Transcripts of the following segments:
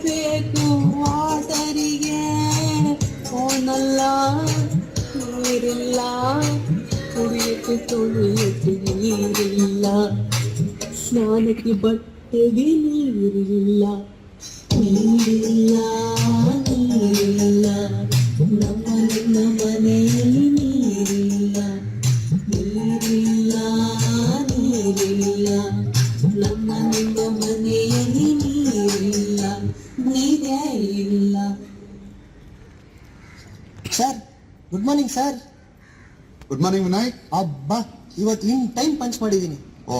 ಬೇಕು ವಾಟರಿಗೆ, ಫೋನಲ್ಲ ನೀರಿಲ್ಲ, ಕುಡಿಯಕ್ಕೆ ತೊಳೆಯಕ್ಕೆ ನೀರಿಲ್ಲ, ಸ್ನಾನಕ್ಕೆ ಬಟ್ಟೆಗೆ ನೀರಿಲ್ಲ, ನೀರಿಲ್ಲ ನೀರಿಲ್ಲ, ನಮ್ಮ ನಿಮ್ಮ ಮನೆಯಲ್ಲಿ ನೀರಿಲ್ಲ, ನೀರಿಲ್ಲ ನೀರಿಲ್ಲ, ನಮ್ಮ ನಿಮ್ಮ ಮನೆಯಲ್ಲಿ ನೀರಿಲ್ಲ, ನೀರೇ ಇಲ್ಲ. Sir, good morning sir. Good morning Vinayak. ಅಬ್ಬಾ, ಇವತ್ತು ಇನ್ ಟೈಮ್ ಪಂಚ್ ಮಾಡಿದ್ದೀನಿ. ಓ,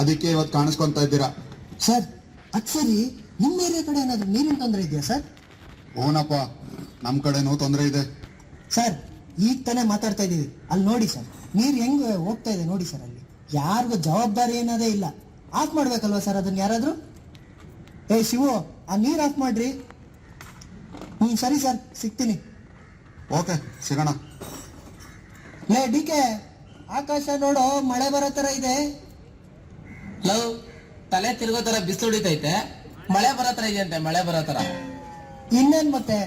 ಅದಕ್ಕೆ ಇವತ್ತು ಕಾಣಿಸ್ಕೊಂತ ಇದ್ದೀರಾ. ಸರ್, ಅದು ಸರಿ, ನಿಮ್ಮ ಏರಿಯಾ ಕಡೆ ಏನಾದರೂ ನೀರಿನ ತೊಂದರೆ ಇದೆಯಾ ಸರ್? ಓನಪ್ಪ, ನಮ್ಮ ಕಡೆನೂ ತೊಂದರೆ ಇದೆ. ಸರ್, ಈಗ ತಾನೇ ಮಾತಾಡ್ತಾ ಇದ್ದೀವಿ, ಅಲ್ಲಿ ನೋಡಿ ಸರ್, ನೀರು ಹೆಂಗೆ ಹೋಗ್ತಾ ಇದೆ ನೋಡಿ ಸರ್. ಅಲ್ಲಿ ಯಾರಿಗೂ ಜವಾಬ್ದಾರಿ ಏನದೇ ಇಲ್ಲ. ಆಫ್ ಮಾಡ್ಬೇಕಲ್ವಾ ಸರ್ ಅದನ್ನ ಯಾರಾದರೂ? ಏ ಶಿವು, ಆ ನೀರು ಆಫ್ ಮಾಡ್ರಿ. ಸರಿ ಸರ್, ಸಿಗ್ತೀನಿ. ಓಕೆ, ಸಿಗೋಣ. ಲೇ ಡಿ ಕೆ, ಆಕಾಶ ನೋಡೋ, ಮಳೆ ಬರೋ ಥರ ಇದೆ. ಲವ್, ತಲೆ ತಿರುಗೋ ತರ ಬಿಸಿಲು ಹೊಡಿತೈತೆ, ಮಳೆ ಬರೋ ತರ ಇದೆಯಂತೆ, ಮಳೆ ಬರೋ ತರ. ಇನ್ನೇನ್ ಮತ್ತೆ,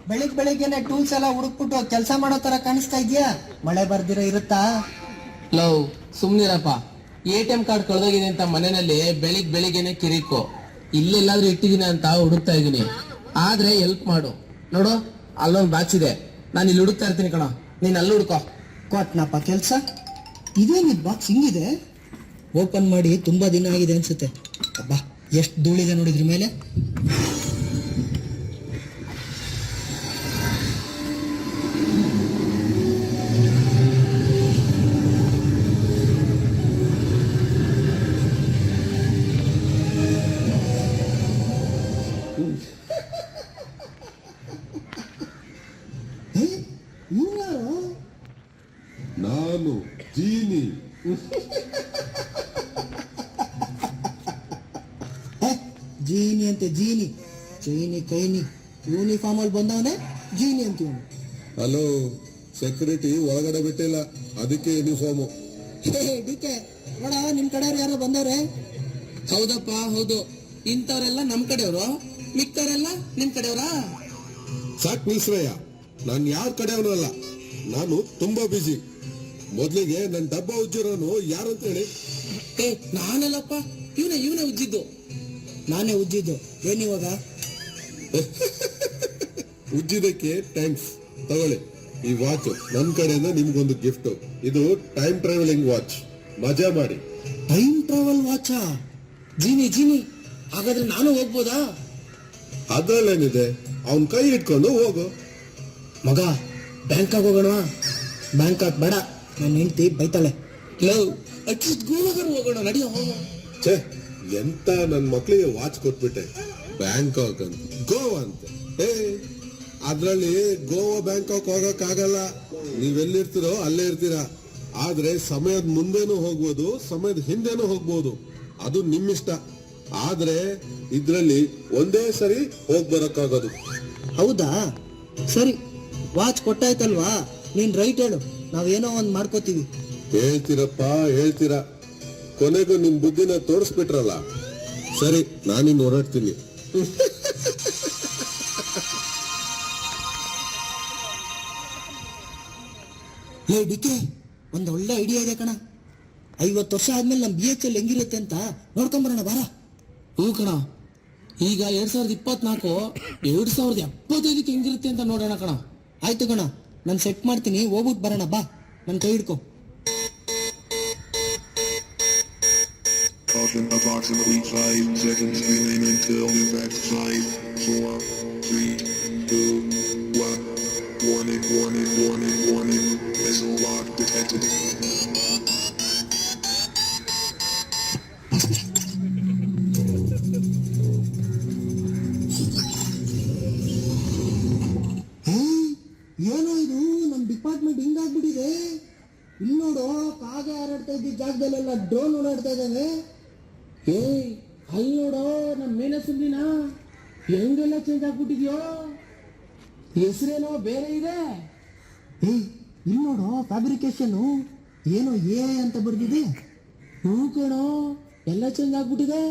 ಬೆಳಿಗ್ಗೆನೆ ಟೂಲ್ಸ್ ಎಲ್ಲ ಹುಡುಕ್ಬಿಟ್ಟು ಕೆಲಸ ಮಾಡೋ ತರ ಕಾಣಿಸ್ತಾ ಇದೆಯಾ? ಮಳೆ ಬರ್ದಿರೋ ಇರುತ್ತಾ? ಲವ್, ಸುಮ್ನಿರಪ್ಪ. ATM ಕಾರ್ಡ್ ಕಳೆದೋಗಿದೆ ಅಂತ ಮನೆಯಲ್ಲಿ ಬೆಳಿಗ್ಗೆನೆ ಕಿರಿಕು. ಇಲ್ಲೆಲ್ಲಾದ್ರೂ ಇಟ್ಟಿದ್ದೀನಿ ಅಂತ ಹುಡುಕ್ತಾ ಇದೀನಿ. ಆದ್ರೆ ಹೆಲ್ಪ್ ಮಾಡು. ನೋಡು, ಅಲ್ಲೊಂದು ಬಾಕ್ಸ್ ಇದೆ, ನಾನು ಇಲ್ಲಿ ಹುಡುಕ್ತಾ ಇರ್ತೀನಿ ಕಣ, ನೀನ್ ಅಲ್ಲಿ ಹುಡ್ಕೋ. ಕೊಟ್ನಪ್ಪ ಕೆಲಸ. ಇದೇನಿದ್ ಬಾಕ್ಸ್ ಹಿಂಗಿದೆ? ಓಪನ್ ಮಾಡಿ ತುಂಬಾ ದಿನ ಆಗಿದೆ ಅನ್ಸುತ್ತೆ. ಅಬ್ಬಾ, ಎಷ್ಟು ಧೂಳಿದೆ ನೋಡಿದ್ರ ಮೇಲೆ. ನಾನು ಜೀನಿ. ಜೀನಿ ಅಂತೆ ಜೀನಿ, ಚೈನಿ ಕೈನಿ, ಯೂನಿಫಾರ್ಮ್ ಅಲ್ಲಿ ಬಂದವನೇ ಜೀನಿ ಅಂತೀವನು. ಹಲೋ, ಸೆಕ್ಯೂರಿಟಿ ಒಳಗಡೆ ಬಿಟ್ಟಿಲ್ಲ, ಅದಕ್ಕೆ ಯೂನಿಫಾರ್ಮು. ಡಿ ಕೆ, ನೋಡ, ನಿಮ್ ಕಡೆಯವ್ರು ಯಾರೋ ಬಂದವ್ರೆ. ಹೌದಪ್ಪ, ಹೌದು. ಇಂಥವ್ರೆಲ್ಲ ನಮ್ ಕಡೆಯವರು, ಮಿಕ್ಕವರೆಲ್ಲ ನಿಮ್ ಕಡೆಯವರಾ? ಸಾಕ್ ನಿಲ್ಸ್ರಯ್ಯ, ನಾನು ಯಾರ ಕಡೆಯವನು ಅಲ್ಲ. ನಾನು ತುಂಬಾ ಬಿಸಿ. ಮೊದ್ಲಿಗೆ ನನ್ನ ಡಬ್ಬ ಉಜ್ಜಿರೋನು ಯಾರಂತ ಹೇಳಿ. ಏ, ನಾನಲ್ಲಪ್ಪ, ಇವನೇ ಉಜ್ಜಿದ್ದು. ನಾನೇ ಉಜ್ಜಿದ್ದು. ಏನಿವಾಗ? ಉಜ್ಜಿದಕ್ಕೆ ಥ್ಯಾಂಕ್ಸ್. ತಗೊಳ್ಳಿ, ಈ ವಾಚ್ ನನ್ನ ಕಡೆಯಿಂದ ನಿಮ್ಗೊಂದು ಗಿಫ್ಟ್. ಇದು ಟೈಮ್ ಟ್ರಾವೆಲಿಂಗ್ ವಾಚ್, ಮಜಾ ಮಾಡಿ. Time travel ವಾಚಾ? ಜೀನಿ, ಹಾಗಾದ್ರೆ ನಾನು ಹೋಗ್ಬೋದಾ? ಅದ್ರಲ್ಲೇನಿದೆ, ಅವನ್ ಕೈ ಇಟ್ಕೊಂಡು ಹೋಗು. ಮಗ, ಬ್ಯಾಂಕಾಗ್ ಹೋಗೋಣ? ಬ್ಯಾಂಕಾಕ್ ಬೇಡ, ನನ್ನ ಹೆಂಡತಿ ಬೈತಾಳೆ. ಲವ್, ಅಟ್ಲೀಸ್ಟ್ ಗೋವಾಗಾರು ಹೋಗೋಣ, ನಡಿಯೋ. ಛೇ, ಎಂತ ನನ್ ಮಕ್ಳಿಗೆ ವಾಚ್ ಕೊಟ್ಬಿಟ್ಟೆ. ಬ್ಯಾಂಕಾಕ್ ಅಂತ, ಗೋವಾ ಅಂತ. ಅದ್ರಲ್ಲಿ ಗೋವಾ ಬ್ಯಾಂಕಾಕ್ ಹೋಗಕ್ ಆಗಲ್ಲ. ನೀವೆಲ್ಲಿರ್ತೀರೋ ಅಲ್ಲೇ ಇರ್ತೀರಾ. ಆದ್ರೆ ಸಮಯದ ಮುಂದೆನೂ ಹೋಗ್ಬೋದು, ಸಮಯದ ಹಿಂದೆನೂ ಹೋಗ್ಬೋದು, ಅದು ನಿಮ್ಮಿಷ್ಟ. ಆದ್ರೆ ಇದ್ರಲ್ಲಿ ಒಂದೇ ಸರಿ ಹೋಗ್ ಬರಕ್ಕಾಗೋದು. ಹೌದಾ? ಸರಿ, ವಾಚ್ ಕೊಟ್ಟಾಯ್ತಲ್ವಾ, ನೀನ್ ರೈಟ್ ಹೇಳು, ನಾವೇನೋ ಒಂದ್ ಮಾಡ್ಕೋತೀವಿ. ಹೇಳ್ತೀರಾ, ಕೊನೆಗೂ ನಿಮ್ ಬುದ್ಧಿನ ತೋರಿಸ್ಬಿಟ್ರಲ್ಲ. ಸರಿ, ನಾನಿನ್ ಹೊರಡ್ತೀನಿ. ಹೇ ಡಿಕೆ, ಒಂದ್ ಒಳ್ಳೆ ಐಡಿಯಾ ಇದೆ ಕಣ. 50 ವರ್ಷ ಆದ್ಮೇಲೆ ನಮ್ BHL ಹೆಂಗಿರುತ್ತೆ ಅಂತ ನೋಡ್ಕೊಂಬರೋಣ, ಬಾರ. ಹ್ಞೂ ಕಣ, ಈಗ 2024 2075 ಹೆಂಗಿರುತ್ತೆ ಅಂತ ನೋಡೋಣ ಕಣ. ಆಯ್ತು ಕಣ, ನಾನು ಸೆಟ್ ಮಾಡ್ತೀನಿ, ಹೋಗ್ಬಿಟ್ಟು ಬರೋಣ, ಬಾ, ನನ್ನ ಕೈ ಹಿಡ್ಕೊ. Approximately 5 seconds remain until impact. 5, 4, 3, 2, 1. Warning. Missile lock detected. ಏನೋ ಇದು, ನಮ್ ಡಿಪಾರ್ಟ್ಮೆಂಟ್ ಹಿಂಗಾಗ್ಬಿಟ್ಟಿದೆ. ಇಲ್ಲಿ ನೋಡು, ಕಾಗೆ ಹಾರಾಡ್ತಾ ಇದ್ದ ಜಾಗದಲ್ಲೆಲ್ಲ ಡ್ರೋನ್ ಓಡಾಡ್ತಾ ಇದ್ದಾವೆ. ಅಲ್ಲಿ ನೋಡೋ, ನಮ್ಮ ಮೇನಸುಂದಿನ ಹೆಂಗೆಲ್ಲ ಚೇಂಜ್ ಆಗ್ಬಿಟ್ಟಿದ್ಯೋ, ಹೆಸರೇನೋ ಬೇರೆ ಇದೆ. ಇಲ್ಲಿ ನೋಡು, ಫ್ಯಾಬ್ರಿಕೇಶನ್ ಏನೋ AI ಅಂತ ಬರ್ದಿದೆ. ಹ್ಞೂ ಕಣೋ, ಎಲ್ಲ ಚೇಂಜ್ ಆಗ್ಬಿಟ್ಟಿದೆ.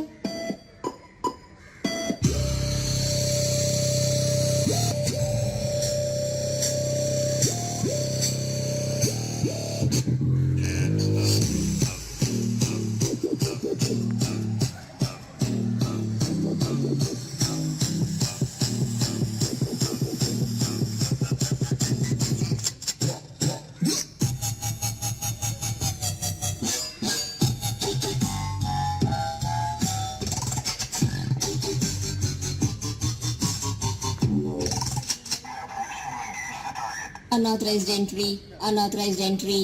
Unauthorized entry, unauthorized entry.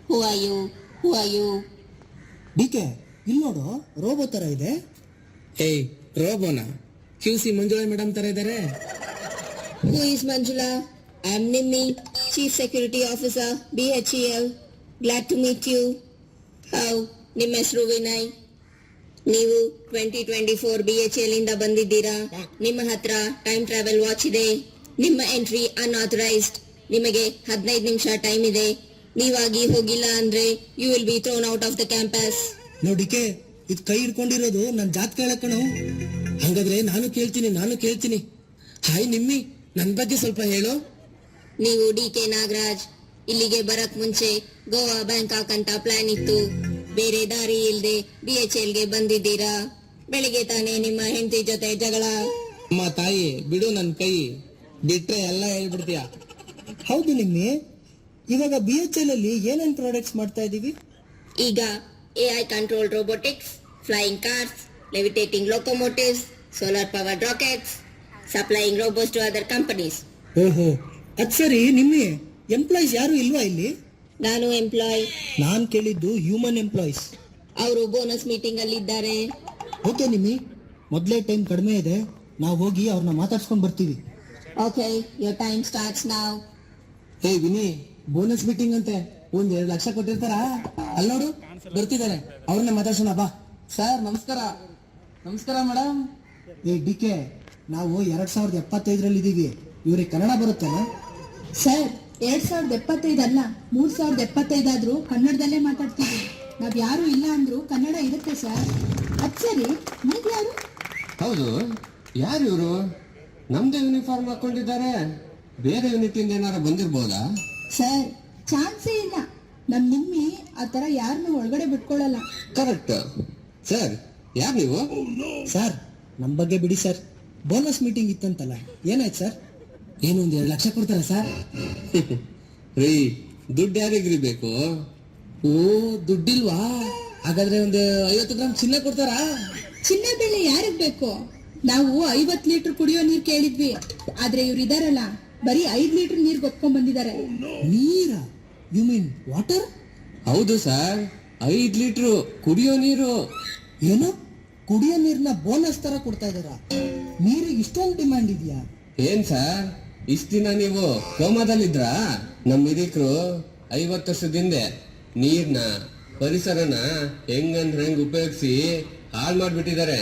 Who are you? Who are you? D K ಇಲ್ಲಿ ನೋಡು, ರೋಬೋ ತರ ಇದೆ. ಏಯ್ ರೋಬೋನಾ? QC ಮಂಜುಳಾ ಮೇಡಮ್ ತರ ಇದಾರೆ. Who is Manjula? I am Nimmi, Chief Security Officer, BHEL. Glad to meet you. How? ನಿಮ್ಮ ಹೆಸರು ವಿನಯ್. ನೀವು 2024 BHEL ಇಂದ ಬಂದಿದ್ದೀರಾ. ನಿಮ್ಮ ಹತ್ರ ಟೈಮ್ ಟ್ರಾವೆಲ್ ವಾಚ್ ಇದೆ. ನಿಮ್ಮ ಎಂಟ್ರಿ ಅನ್ಆಥರೈಸ್ಡ್. ನಿಮಗೆ 15 ನಿಮಿಷ ಟೈಮ್ ಇದೆ. ನೀವಾಗಿ ಹೋಗಿಲ್ಲ ಅಂದ್ರೆ you will be thrown out of the campus. ನೋಡಿ ಕೆ, ಇದು ಕೈ ಹಿಡ್ಕೊಂಡಿರೋದು ನನ್ನ ಜಾತಕ ಹೇಳಕ್ಕಣು. ಹಂಗಾದ್ರೆ ನಾನು ಕೇಳ್ತೀನಿ. ಹಾಯ್ ನಿಮ್ಮಿ, ನನ್ ಬಗ್ಗೆ ಸ್ವಲ್ಪ ಹೇಳು. ನೀವು DK ನಾಗರಾಜ್. ಇಲ್ಲಿಗೆ ಬರಕ್ ಮುಂಚೆ ಗೋವಾ ಬ್ಯಾಂಕಾಕ್ ಅಂತ ಪ್ಲಾನ್ ಇತ್ತು. ಬೇರೆ ದಾರಿ ಇಲ್ದೆ BHEL ಗೆ ಬಂದಿದ್ದೀರಾ. ಬೆಳಿಗ್ಗೆ ತಾನೇ ನಿಮ್ಮ ಹೆಂಡತಿ ಜೊತೆ ಜಗಳ. ಅಮ್ಮ ತಾಯಿ ಬಿಡು ನನ್ ಕೈ, ಬಿಟ್ರೆ ಎಲ್ಲ ಹೇಳ್ಬಿಡ್ತೀಯ. ಹೌದು ನಿಮ್ಮಿ, ಇವಾಗ BHEL ಅಲ್ಲಿ ಏನೇನ್ ಪ್ರಾಡಕ್ಟ್ಸ್ ಮಾಡ್ತಾ ಇದೀವಿ? ಈಗ AI controlled robotics, flying cars, levitating locomotives, solar powered rockets, supplying robos to other companies. ಓಹೋ, ಅದ್ ಸರಿ. ನಿಮ್ಮಿ ಎಂಪ್ಲಾಯೀಸ್ ಯಾರು ಇಲ್ವಾ ಇಲ್ಲಿ? ನಾನು ಎಂಪ್ಲಾಯ್. ನಾನ್ ಕೇಳಿದ್ದು ಹ್ಯೂಮನ್ ಎಂಪ್ಲಾಯೀಸ್. ಅವರು ಬೋನಸ್ ಮೀಟಿಂಗ್ ಅಲ್ಲಿ ಇದ್ದಾರೆ. ಓಕೆ ನಿಮ್ಮಿ, ಮೊದಲೇ ಟೈಮ್ ಕಡಿಮೆ ಇದೆ, ನಾವು ಹೋಗಿ ಅವ್ರನ್ನ ಮಾತಾಡ್ಸ್ಕೊಂಡ್ ಬರ್ತೀವಿ. Okay, your time starts now. Hey Vini, bonus meeting ಅಂತೆ 1-2 ಲಕ್ಷ ಕೊಟ್ಟಿರ್ತಾರ. ಅಲ್ಲಿ ನೋಡು ಬರ್ತಿದ್ದಾರೆ, ಅವ್ರನ್ನೇ ಮಾತಾಡ್ಸೋಣ ಬಾ. ಸರ್ ನಮಸ್ಕಾರ ಮೇಡಮ್. ಏ ಡಿ ಕೆ, ನಾವು 2075 ಇದೀವಿ. ಇವ್ರಿಗೆ ಕನ್ನಡ ಬರುತ್ತೇನಾ? ಸರ್, 2075 ಅಲ್ಲ, 3075 ಆದ್ರೂ ಕನ್ನಡದಲ್ಲೇ ಮಾತಾಡ್ತೀವಿ. ನಾವ್ ಯಾರು ಇಲ್ಲ ಅಂದ್ರೂ ಕನ್ನಡ ಇರುತ್ತೆ ಸರ್. ಅದ್ ಸರಿ, ನೀವ್ ಯಾರು? ಹೌದು, ಯಾರು ಇವರು? ನಮ್ದೇ ಯೂನಿಫಾರ್ಮ್ ಹಾಕೊಂಡಿದ್ದಾರೆ. ಬೇರೆ ಯೂನಿಟಿಂದ ಏನಾರು ಬಂದಿರ್ಬೋದಾ? ಸರ್, ಚಾನ್ಸೇ ಇಲ್ಲ. ನಿಮ್ಮಿ ಆ ತರ ಯಾರನ್ನೂ ಒಳಗಡೆ ಬಿಟ್ಕೊಳ್ಳಲ್ಲ. ಕರೆಕ್ಟ್. ಸರ್, ಯಾರು ನೀವು? ಸರ್, ನಮ್ ಬಗ್ಗೆ ಬಿಡಿ ಸರ್. ಬೋನಸ್ ಮೀಟಿಂಗ್ ಇತ್ತಂತಲ್ಲ, ಏನಾಯ್ತು ಸರ್? ಏನು 1-2 ಲಕ್ಷ ಕೊಡ್ತಾರ ಸರ್? ರೀ, ದುಡ್ಡು ಯಾರಿಗ್ರಿ ಬೇಕು? ಓ, ದುಡ್ಡಿಲ್ವಾ? ಹಾಗಾದ್ರೆ 50 ಗ್ರಾಮ್ ಚಿನ್ನ ಕೊಡ್ತಾರಾ? ಚಿನ್ನ ಬೆಲೆ ಯಾರಿಗ್ ಬೇಕು? ನಾವು 50 ಲೀಟರ್ ಕುಡಿಯೋ ನೀರ್ ಕೇಳಿದ್ವಿ, ಆದ್ರೆ ಇವ್ರು ಇದಾರಲ್ಲ ಬರೀ 5 ಲೀಟರ್ ನೀರ್ ಗೊತ್ಕೊಂಡ್ ಬಂದಿದ್ದಾರೆ. ನೀರ? You mean water? ಹೌದು ಸರ್, 5 ಲೀಟ್ರು ಕುಡಿಯೋ ನೀರು. ಏನು, ಕುಡಿಯೋ ನೀರ್ನ ಬೋನಸ್ ತರ ಕೊಡ್ತಾ ಇದಾರ? ನೀರಿಗೆ ಇಷ್ಟೊಂದು ಡಿಮ್ಯಾಂಡ್ ಇದೆಯಾ? ಏನ್ ಸರ್, ಇಷ್ಟ ದಿನ ನೀವು ಕೋಮಾದಲ್ಲಿದ್ರ? ನಮ್ಮ ಹಿರಿಕರು 50 ವರ್ಷದಿಂದ ನೀರ್ನ, ಪರಿಸರನ ಹೆಂಗ್ ಉಪಯೋಗಿಸಿ ಹಾಳು ಮಾಡ್ಬಿಟ್ಟಿದ್ದಾರೆ.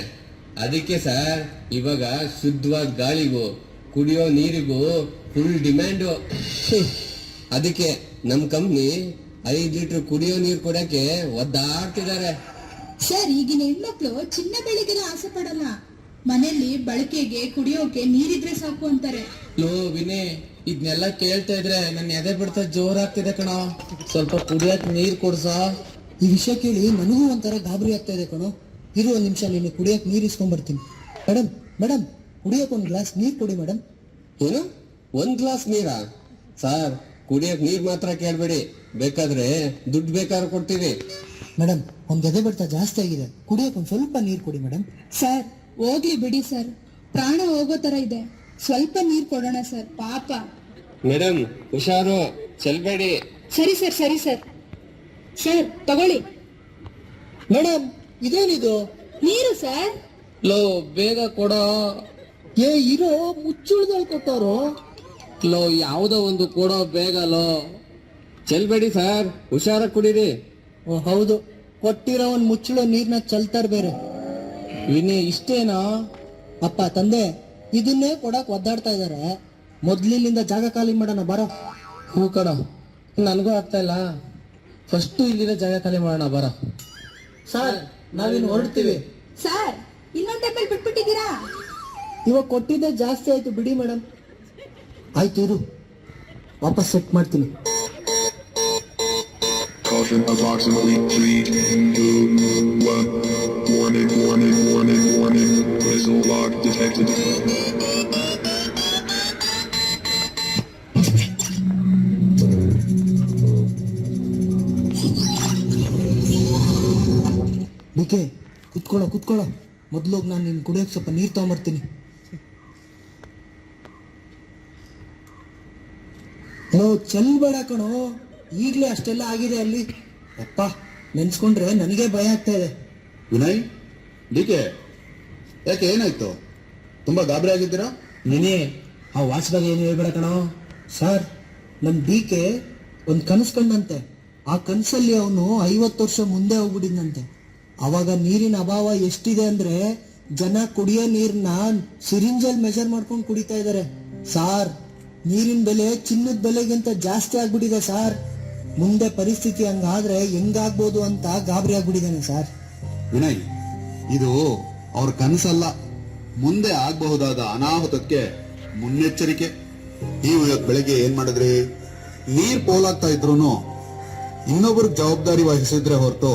ಅದಕ್ಕೆ ಸರ್, ಇವಾಗ ಶುದ್ಧವಾದ ಗಾಳಿಗೂ ಕುಡಿಯೋ ನೀರಿಗೂ ಫುಲ್ ಡಿಮ್ಯಾಂಡು. ಅದಕ್ಕೆ ನಮ್ ಕಂಪ್ನಿ 5 ಲೀಟರ್ ಕುಡಿಯೋ ನೀರು ಕೊಡಕ್ಕೆ ಒದ್ದಾಡ್ತಿದ್ದಾರೆ. ಸರ್, ಈಗಿನ ಹೆಣ್ಮಕ್ಳು ಚಿನ್ನ ಬೆಳೆಗೆಲ್ಲ ಆಸೆ ಪಡಲ್ಲ. ಮನೆಯಲ್ಲಿ ಬಳಕೆಗೆ ಕುಡಿಯೋಕೆ ನೀರಿದ್ರೆ ಸಾಕು ಅಂತಾರೆ. ಲೋ ವಿನೇ, ಇದನ್ನೆಲ್ಲ ಕೇಳ್ತಾ ಇದ್ರೆ ನನ್ನ ಎದೆ ಬಿಡ್ತಾ ಜೋರಾಗ್ತಿದೆ ಕಣೋ. ಸ್ವಲ್ಪ ಕುಡಿಯಕ್ ನೀರ್ ಕೊಡ್ಸೋ. ಈ ವಿಷಯ ಕೇಳಿ ನನಗೂ ಒಂಥರ ಗಾಬರಿ ಆಗ್ತಾ ಇದೆ ಕಣೋ. ಇರು, 1 ನಿಮಿಷ, ನೀನು ಕುಡಿಯಕ್ ನೀರು ಇಸ್ಕೊಂಡ್ ಬರ್ತೀನಿ. ಮೇಡಮ್, ಕುಡಿಯಕ್ 1 ಗ್ಲಾಸ್ ನೀರ್ ಕೊಡಿ ಮೇಡಮ್. ಏನು, 1 ಗ್ಲಾಸ್ ನೀರಾ? ಸರ್, ಕುಡಿಯಕ್ ನೀರ್ ಮಾತ್ರ ಕೇಳ್ಬೇಡಿ, ಬೇಕಾದ್ರೆ ದುಡ್ಡು ಬೇಕಾದ್ರೆ ಕೊಡ್ತೀವಿ. ಮೇಡಮ್, ಒಂದ್ ಎದೆ ಬಡ್ತ ಜಾಸ್ತಿ ಆಗಿದೆ, ಕುಡಿಯಕ್ ಒಂದ್ ಸ್ವಲ್ಪ ನೀರ್ ಕೊಡಿ ಮೇಡಮ್. ಸರ್, ಹೋಗ್ಲಿ ಬಿಡಿ ಸರ್, ಪ್ರಾಣ ಹೋಗೋ ತರ ಇದೆ. ಸ್ವಲ್ಪ ನೀರ್ ಕೊಡೋಣ ಸರ್, ಪಾಪ. ಮೇಡಮ್ ಹುಷಾರು, ಚೆಲ್ಬೇಡಿ. ಸರಿ ಸರ್. ಸರ್, ತಗೊಳ್ಳಿ. ಮೇಡಮ್, ಇದೇನಿದು? ನೀರು ಸರ್. ಲೋ ಬೇಗ ಕೊಡೋ. ಇರೋ ಮುಚ್ಚುಳ್ದಲ್ಲಿ ಕೊಟ್ಟವರು. ಲೋ ಯಾವ್ದೋ ಒಂದು ಕೊಡೋ ಬೇಗ. ಲೋ ಚೆಲ್ಬೇಡಿ ಸರ್, ಹುಷಾರಾಗಿ ಕುಡೀರಿ. ಓ ಹೌದು, ಕೊಟ್ಟಿರೋ ಒಂದ್ ಮುಚ್ಚುಳೋ ನೀರ್ನ ಚೆಲ್ತಾರ ಬೇರೆ. ವಿನಿ, ಇಷ್ಟೇನಾ? ಅಪ್ಪ ತಂದೆ, ಇದನ್ನೇ ಕೊಡಕ್ ಒದ್ದಾಡ್ತಾ ಇದಾರೆ. ಮೊದ್ಲಿಲ್ಲಿಂದ ಜಾಗ ಖಾಲಿ ಮಾಡೋಣ, ಬರೋ. ಹೂ ಕಣ, ನನಗೂ ಆಗ್ತಾ ಇಲ್ಲ. ಫಸ್ಟ್ ಇಲ್ಲಿರೋ ಜಾಗ ಖಾಲಿ ಮಾಡೋಣ, ಬರೋ. ಸರ್, ನಾವಿನ್ನು ಹೊರಡ್ತೀವಿ. ಸರ್, ಇನ್ನೊಂದ್ ಟೈಮಲ್ಲಿ ಬಿಟ್ಬಿಟ್ಟಿದ್ದೀರಾ? ಇವಾಗ ಕೊಟ್ಟಿದ್ದೆ ಜಾಸ್ತಿ ಆಯ್ತು, ಬಿಡಿ ಮೇಡಮ್. ಆಯ್ತು, ಇರು, ವಾಪಸ್ ಸೆಟ್ ಮಾಡ್ತೀನಿ. Caution, approximately 3, 2, 1. Warning. Missile lock detected. DK, ಕುತ್ಕೊಳ್ಳೋ. ಮೊದ್ಲೋಗಿ ನಾನು ನಿನ್ ಕುಡಿಯೋಕೆ ಸ್ವಲ್ಪ ನೀರು ತಗೊಂಬರ್ತೀನಿ. ಚೆಲ್ಬೇಡ ಕಣೋ, ಈಗಲೇ ಅಷ್ಟೆಲ್ಲ ಆಗಿದೆ ಅಲ್ಲಿ. ಅಪ್ಪ ನೆನ್ಸ್ಕೊಂಡ್ರೆ ನನಗೆ ಭಯ ಆಗ್ತಾ ಇದೆ. ವಿನಯ್, ಡಿಕೆ, ಯಾಕೆ ಏನಾಯ್ತು? ತುಂಬಾ ಗಾಬರಿ ಆಗಿದ್ದೀರಾ? ನೀನೇ ಆ ವಾಚ್ದಾಗ ಏನು ಹೇಳ್ಬೇಡ ಕಣೋ. ಸರ್, ನಮ್ಮ ಡಿಕೆ ಒಂದು ಕನಸು ಕಂಡಂತೆ. ಆ ಕನಸಲ್ಲಿ ಅವನು 50 ವರ್ಷ ಮುಂದೆ ಹೋಗ್ಬಿಟ್ಟಿದ್ನಂತೆ. ಅವಾಗ ನೀರಿನ ಅಭಾವ ಎಷ್ಟಿದೆ ಅಂದ್ರೆ ಜನ ಕುಡಿಯೋ ನೀರನ್ನ ಸಿರಿಂಜಲ್ಲಿ ಮೆಜರ್ ಮಾಡ್ಕೊಂಡು ಕುಡಿತಾ ಇದ್ದಾರೆ. ಸಾರ್, ನೀರಿನ ಬೆಲೆ ಚಿನ್ನದ ಬೆಲೆಗಿಂತ ಜಾಸ್ತಿ ಆಗ್ಬಿಟ್ಟಿದೆ ಸಾರ್. ಮುಂದೆ ಪರಿಸ್ಥಿತಿ ಹಂಗಾದ್ರೆ ಹೆಂಗಾಗ್ಬೋದು ಅಂತ ಗಾಬರಿ ಆಗ್ಬಿಟ್ಟಿದ್ದಾನೆ ಸರ್. ವಿನಯ್, ಇದು ಅವ್ರ ಕನಸಲ್ಲ, ಮುಂದೆ ಆಗಬಹುದಾದ ಅನಾಹುತಕ್ಕೆ ಮುನ್ನೆಚ್ಚರಿಕೆ. ನೀವು ಇವತ್ತು ಬೆಳಗ್ಗೆ ಏನ್ ಮಾಡಿದ್ರಿ? ನೀರ್ ಪೋಲಾಗ್ತಾ ಇದ್ರು ಇನ್ನೊಬ್ರಿಗೆ ಜವಾಬ್ದಾರಿ ವಹಿಸಿದ್ರೆ ಹೊರತು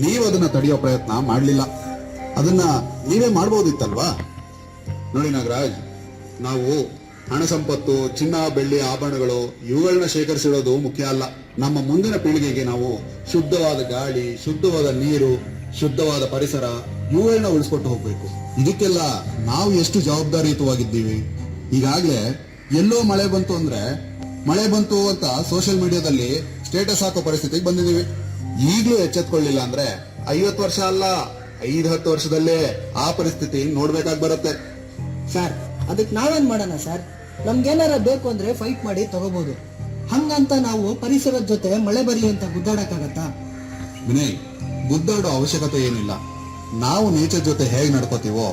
ನೀವು ಅದನ್ನ ತಡೆಯೋ ಪ್ರಯತ್ನ ಮಾಡ್ಲಿಲ್ಲ. ಅದನ್ನ ನೀವೇ ಮಾಡ್ಬೋದಿತ್ತಲ್ವಾ? ನೋಡಿ ನಾಗರಾಜ್, ನಾವು ಹಣ ಸಂಪತ್ತು, ಚಿನ್ನ, ಬೆಳ್ಳಿ, ಆಭರಣಗಳು ಇವುಗಳನ್ನ ಶೇಖರಿಸಿಡೋದು ಮುಖ್ಯ ಅಲ್ಲ. ನಮ್ಮ ಮುಂದಿನ ಪೀಳಿಗೆಗೆ ನಾವು ಶುದ್ಧವಾದ ಗಾಳಿ, ಶುದ್ಧವಾದ ನೀರು, ಶುದ್ಧವಾದ ಪರಿಸರ ಇವುಗಳನ್ನ ಉಳಿಸ್ಕೊಟ್ಟು ಹೋಗ್ಬೇಕು. ಇದಕ್ಕೆಲ್ಲ ನಾವು ಎಷ್ಟು ಜವಾಬ್ದಾರಿಯುತವಾಗಿದ್ದೀವಿ. ಈಗಾಗ್ಲೇ ಎಲ್ಲೋ ಮಳೆ ಬಂತು ಅಂದ್ರೆ ಮಳೆ ಬಂತು ಅಂತ ಸೋಷಿಯಲ್ ಮೀಡಿಯಾದಲ್ಲಿ ಸ್ಟೇಟಸ್ ಹಾಕೋ ಪರಿಸ್ಥಿತಿಗೆ ಬಂದಿದ್ದೀವಿ. ಈಗಲೂ ಎಚ್ಚೆತ್ಕೊಳ್ಳಿಲ್ಲ ಅಂದ್ರೆ 50 ವರ್ಷ ಅಲ್ಲ, 5-10 ವರ್ಷದಲ್ಲೇ ಆ ಪರಿಸ್ಥಿತಿ ನೋಡ್ಬೇಕಾಗಿ ಬರುತ್ತೆ. ಸರ್, ಅದಕ್ಕೆ ನಾವೇನ್ ಮಾಡೋಣ ಸರ್? ನಮ್ಗೇನಾರ ಬೇಕು ಅಂದ್ರೆ ಫೈಟ್ ಮಾಡಿ ತಗೋಬಹುದು. ಹಂಗಂತ ನಾವು ಪರಿಸರದ ಜೊತೆ ಮಳೆ ಬರಲಿ ಅಂತ ಗುದ್ದಾಡಕ್ಕಾಗತ್ತಾ? ವಿನಯ್, ಗುದ್ದಾಡೋ ಅವಶ್ಯಕತೆ ಏನಿಲ್ಲ. ನಾವು ನೇಚರ್ ಜೊತೆ ಹೇಗೆ ನಡ್ಕೋತೀವೋ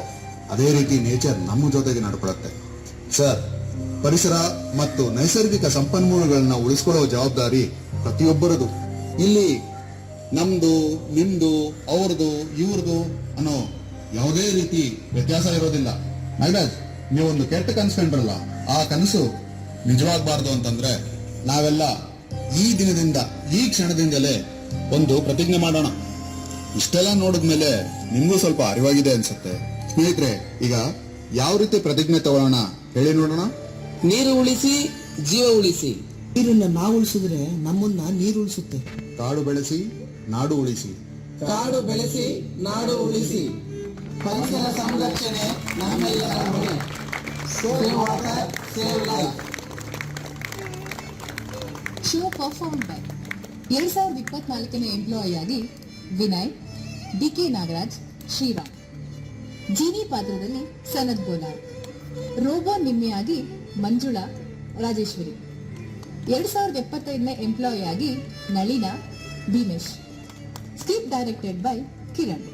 ಅದೇ ರೀತಿ ನೇಚರ್ ನಮ್ಮ ಜೊತೆಗೆ ನಡ್ಕೊಳತ್ತೆ. ಸರ್, ಪರಿಸರ ಮತ್ತು ನೈಸರ್ಗಿಕ ಸಂಪನ್ಮೂಲಗಳನ್ನ ಉಳಿಸ್ಕೊಳ್ಳೋ ಜವಾಬ್ದಾರಿ ಪ್ರತಿಯೊಬ್ಬರದು. ಇಲ್ಲಿ ನಮ್ದು, ನಿಮ್ದು, ಅವ್ರದು, ಇವ್ರದು ಅನ್ನೋ ಯಾವುದೇ ರೀತಿ ವ್ಯತ್ಯಾಸ ಇರೋದಿಲ್ಲ. ನಾಗರಾಜ್, ನೀವೊಂದು ಕೆಟ್ಟ ಕನಸು ಕಂಡ್ರಲ್ಲ, ಆ ಕನಸು ನಿಜವಾಗಬಾರ್ದು ಅಂತಂದ್ರೆ ನಾವೆಲ್ಲ ಈ ದಿನದಿಂದ, ಈ ಕ್ಷಣದಿಂದಲೇ ಒಂದು ಪ್ರತಿಜ್ಞೆ ಮಾಡೋಣ. ಇಷ್ಟೆಲ್ಲ ನೋಡಿದ್ಮೇಲೆ ನಿಮ್ಗೂ ಸ್ವಲ್ಪ ಅರಿವಾಗಿದೆ ಅನ್ಸುತ್ತೆ. ಸ್ನೇಹಿತರೆ, ಈಗ ಯಾವ ರೀತಿ ಪ್ರತಿಜ್ಞೆ ತಗೊಳ್ಳೋಣ ಹೇಳಿ ನೋಡೋಣ. ನೀರು ಉಳಿಸಿ, ಜೀವ ಉಳಿಸಿ. ನೀರನ್ನ ನಾವು ಉಳಿಸಿದ್ರೆ ನಮ್ಮನ್ನ ನೀರು ಉಳಿಸುತ್ತೆ. ಕಾಡು ಬೆಳೆಸಿ, ನಾಡು ಉಳಿಸಿ. ಕಾಡು ಬೆಳೆಸಿ, ನಾಡು ಉಳಿಸಿ. ಪರಿಸರ ಸಂರಕ್ಷಣೆ ನಮ್ಮೆಲ್ಲರ ಹೊಣೆ. Save water, save life. Show perform by 2024ನೇ ಎಂಪ್ಲಾಯಿಯಾಗಿ ವಿನಯ್, ಡಿಕೆ ನಾಗರಾಜ್, ಶ್ರೀರಾಮ್. ಜೀನಿ ಪಾತ್ರದಲ್ಲಿ ಸನತ್ ಗೋಲಾರ್. ರೋಬೋ ನಿಮ್ಮೆಯಾಗಿ ಮಂಜುಳಾ, ರಾಜೇಶ್ವರಿ. 2075ನೇ ಎಂಪ್ಲಾಯಿಯಾಗಿ Nalina, Bheemesh. Script directed by Kiran.